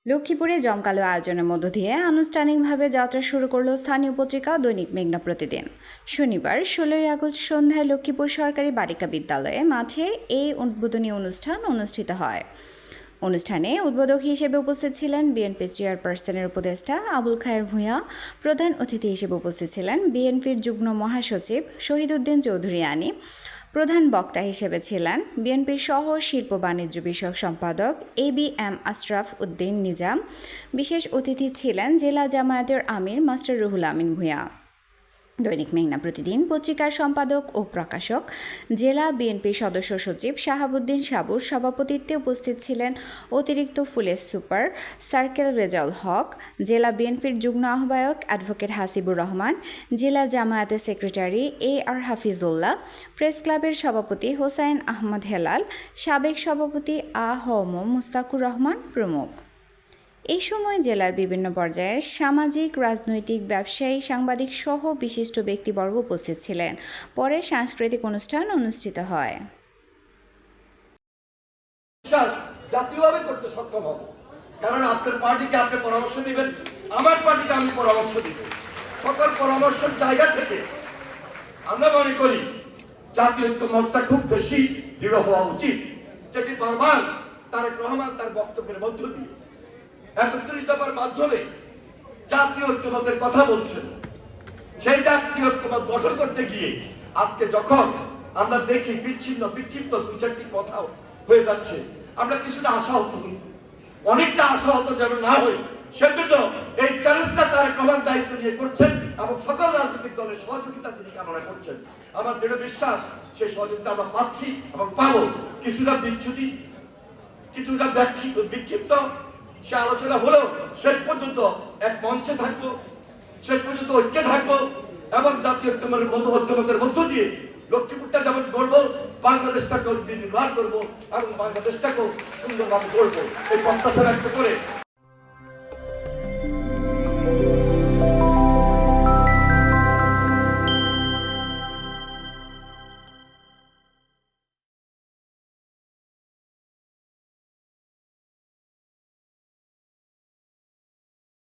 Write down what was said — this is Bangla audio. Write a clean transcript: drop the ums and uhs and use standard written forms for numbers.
লক্ষ্মীপুরে জমকালো আয়োজনের মধ্য দিয়ে আনুষ্ঠানিকভাবে যাত্রা শুরু করল স্থানীয় পত্রিকা দৈনিক মেঘনা প্রতিদিন। শনিবার ১৬ই আগস্ট সন্ধ্যায় লক্ষ্মীপুর সরকারি বালিকা বিদ্যালয়ে মাঠে এই উদ্বোধনী অনুষ্ঠান অনুষ্ঠিত হয়। অনুষ্ঠানে উদ্বোধক হিসেবে উপস্থিত ছিলেন বিএনপি চেয়ারপারসনের উপদেষ্টা আবুল খায়ের ভূঁইয়া। প্রধান অতিথি হিসেবে উপস্থিত ছিলেন বিএনপির যুগ্ম মহাসচিব শহীদউদ্দিন চৌধুরী আনি। প্রধান বক্তা হিসেবে ছিলেন বিএনপির সহ শিল্প বাণিজ্য বিষয়ক সম্পাদক ABM আশরাফ উদ্দিন নিজাম। বিশেষ অতিথি ছিলেন জেলা জামায়াতের আমির মাস্টার রুহুল আমিন ভূঁইয়া। দৈনিক মেঘনা প্রতিদিন পত্রিকার সম্পাদক ও প্রকাশক জেলা বিএনপি সদস্য সচিব শাহাবুদ্দিন সাবুর সভাপতিত্বে উপস্থিত ছিলেন অতিরিক্ত police super circle Rezaul Haque, জেলা বিএনপির যুগ্ম আহ্বায়ক অ্যাডভোকেট হাসিবুর রহমান, জেলা জামায়াতের সেক্রেটারি AR হাফিজুল্লাহ, প্রেস ক্লাবের সভাপতি হোসাইন আহমদ হেলাল, সাবেক সভাপতি আ.হ.ম মুস্তাকুর রহমান প্রমুখ। এই সময় জেলার বিভিন্ন পর্যায়ের সামাজিক, রাজনৈতিক, ব্যবসায়ী, সাংবাদিক সহ বিশিষ্ট ব্যক্তিবর্গ উপস্থিত ছিলেন। পরে সাংস্কৃতিক অনুষ্ঠান অনুষ্ঠিত হয়। জাতীয়ভাবে করতে সক্ষম হব, কারণ আপনার পার্টিকে আপনি পরামর্শ দিবেন, আমার পার্টিকে আমি পরামর্শ দিব। সকল পরামর্শের জায়গা থেকে আমরা মনে করি জাতীয় ঐক্যমত্যা খুব বেশি দৃঢ় হওয়া উচিত, যেটি বারবার তারেক রহমান তার বক্তব্যের মধ্য দিয়ে ৩১ দফার মাধ্যমে জাতীয় ঐক্যমতের কথা বলছেন। সেই জাতীয় ঐক্যমত গঠন করতে গিয়ে আজকে যখন আমরা দেখি বিক্ষিপ্ত দু চারটি কথা হয়ে যাচ্ছে, আমরা কিছুটা আশাহত হই, অনেকটা আশাহত যেন না হই। সেজন্য এই চ্যালেঞ্জটা তারেক রহমান দায়িত্ব নিয়ে করছেন এবং সকল রাজনৈতিক দলের সহযোগিতা তিনি কামনা করছেন। আমার দৃঢ় বিশ্বাস সেই সহযোগিতা আমরা পাচ্ছি এবং পাবো। কিছুটা বিচ্যুতি, কিছুটা বিক্ষিপ্ত সে আলোচনা হলেও শেষ পর্যন্ত এক মঞ্চে থাকবো, শেষ পর্যন্ত ঐক্যে থাকবো এবং জাতীয় ঐক্যমতের মধ্য দিয়ে লক্ষ্মীপুরটা যেমন গড়বো, বাংলাদেশটাকেও নির্মাণ করবো এবং বাংলাদেশটাকেও সুন্দরভাবে গড়বো। এই প্রত্যাশা ব্যক্ত করে